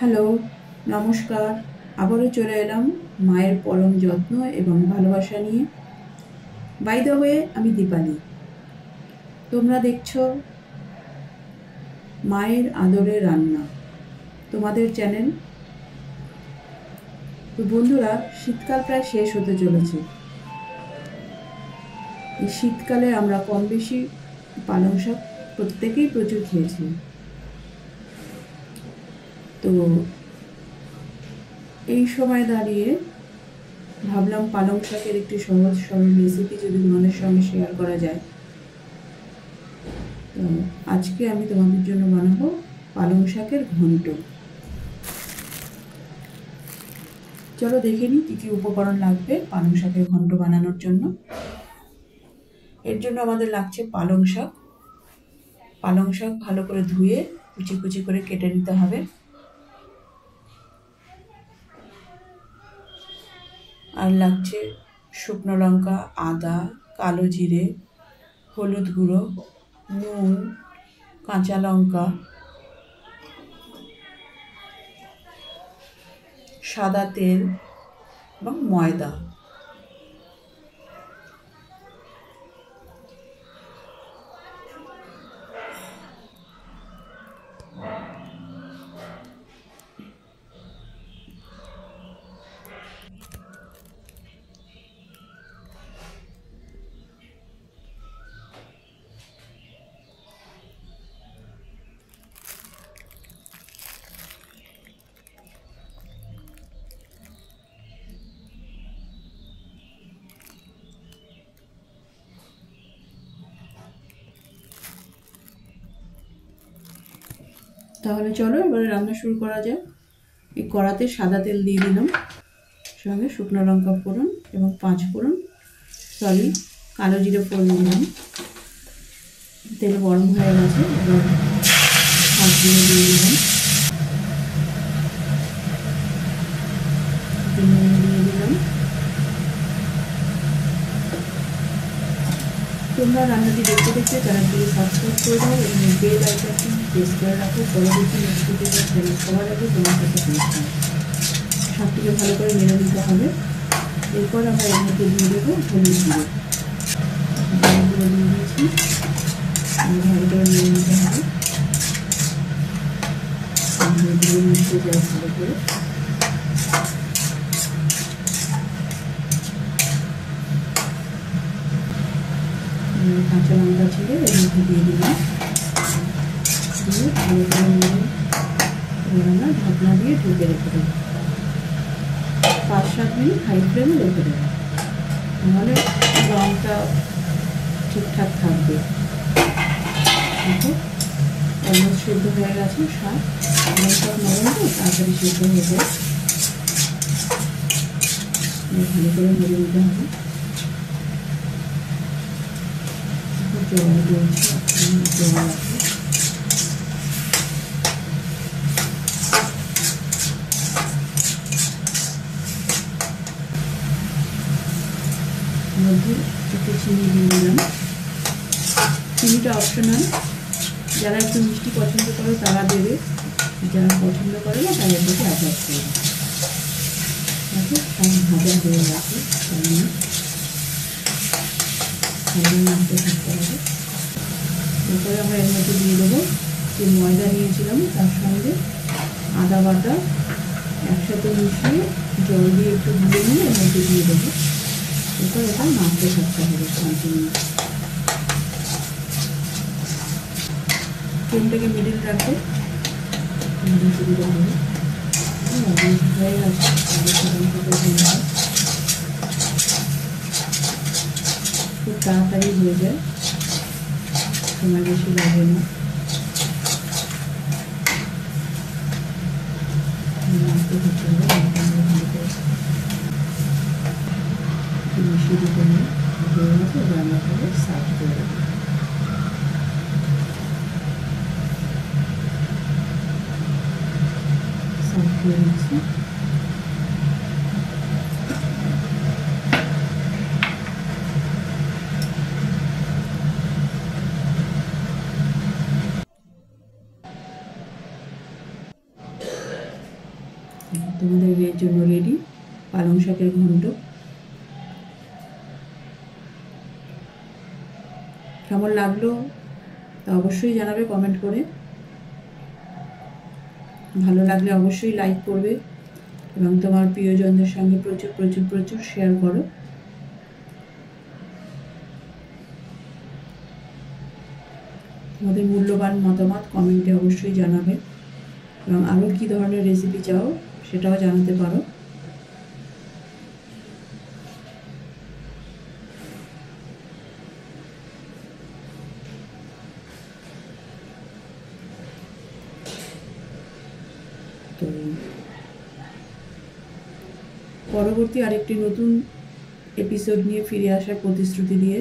Hello, নমস্কার। আবারও চলে এলাম মায়ের পরম যত্ন এবং ভালোবাসা নিয়ে। বাই দ্য ওয়ে, আমি দীপালি। তোমরা দেখছো মায়ের আদরের রান্না, তোমাদের চ্যানেল। তো বন্ধুরা, শীতকাল প্রায় শেষ হতে চলেছে। এই শীতকালে আমরা কম বেশি পালং শাক প্রত্যেকেই প্রচুর খেয়েছি। তো এই সময় দাঁড়িয়ে ভাবলাম পালং শাকের একটি সহজ সরল রেসিপি যদি তোমাদের সঙ্গে শেয়ার করা যায়। তো আজকে আমি তোমাদের জন্য বানাবো পালং শাকের ঘন্ট। চলো দেখে নিই কী কী উপকরণ লাগবে পালং শাকের ঘন্ট বানানোর জন্য। এর জন্য আমাদের লাগছে পালং শাক। পালং শাক ভালো করে ধুয়ে কুচি কুচি করে কেটে নিতে হবে। আর লাগছে শুকনো লঙ্কা, আদা, কালো জিরে, হলুদ গুঁড়ো, নুন, কাঁচা লঙ্কা, সাদা তেল এবং ময়দা। তাহলে চলো এবারে রান্না শুরু করা যাক। এই কড়াতে সাদা তেল দিয়ে দিলাম, সঙ্গে শুকনো লঙ্কা ফোড়ন এবং 5 ফোড়ন, কালো জিরে ফোড়ন দিলাম। তেল গরম হয়ে গেছে, এবার শাকগুলো দিয়ে দিলাম, দিয়ে দিলাম। তোমরা রান্নাটি দেখতে দেখতে চ্যানেলটিকে সাবস্ক্রাইব করে দাও এবং বেল আইকনটি প্রেস করে রাখো, পরবর্তী নোটিফিকেশন সবার আগে তোমার কাছে পৌঁছায়। শাকটিকে ভালো করে নেড়ে নিতে হবে। এরপর আমরা এর মধ্যে দিয়ে দেবো হলুদ গুঁড়ো। হলুদ গুঁড়ো দিয়ে দিয়েছি, ভালো করে নেড়ে নিতে হবে। হলুদ গুঁড়ো মিশিয়ে যায় ভালো করে। কাঁচা লঙ্কা ছিঁড়ে এর মধ্যে দিয়ে দিলাম, দিয়ে ভালো করে নিয়ে আমরা ঢাকনা দিয়ে ঢেকে রেখে দেবো। 5-7 মিনিট হাই ফ্লেমে রেখে দেবো, নাহলে রঙটা ঠিকঠাক থাকবে। দেখো অলমোস্ট সেদ্ধ হয়ে গেছে শাক। শাক নরম তো তাড়াতাড়ি সেদ্ধ হয়ে যায়। ভালো করে নেড়ে নিতে হবে। জল দিয়েছি, জল আছে। মধ্যে একটু চিনি দিয়ে দিলাম। চিনিটা অপশনাল, যারা একটু মিষ্টি পছন্দ করে তারা দেবে, যারা পছন্দ করে না তাদের দিকে অ্যাটাচ করবে। দেখো সব ভাজা হয়ে গেছে, নাড়তে থাকতে হবে। এরপরে আমরা এর মধ্যে দিয়ে দেবো যে ময়দা নিয়েছিলাম, তার সঙ্গে আদা বাটা একসাথে মিশিয়ে জল দিয়ে একটু গুলে নিয়ে এর মধ্যে দিয়ে দেবো। এরপর এটা নাড়তে থাকতে হবে কন্টিনিউ। ফ্লেমটাকে মিডিল রাখবে, সুবিধা হবে। হয়ে গেছে, খুব তাড়াতাড়ি হয়ে যায়, সময় বেশি লাগে না। মিশিয়ে দিতে হবে, হয়ে গেছে। এবার আমরা তাহলে সার্ভ করে দেবো। সার্ভ করে দিচ্ছি। তোমাদের এর জন্য রেডি পালং শাকের ঘন্ট। কেমন লাগলো তা অবশ্যই জানাবে কমেন্ট করে। ভালো লাগলে অবশ্যই লাইক করবে এবং তোমার প্রিয়জনদের সঙ্গে প্রচুর প্রচুর প্রচুর শেয়ার করো। তোমাদের মূল্যবান মতামত কমেন্টে অবশ্যই জানাবে এবং আরও কী ধরনের রেসিপি চাও সেটাও জানাতে পারো। তো পরবর্তী আরেকটি নতুন এপিসোড নিয়ে ফিরে আসার প্রতিশ্রুতি দিয়ে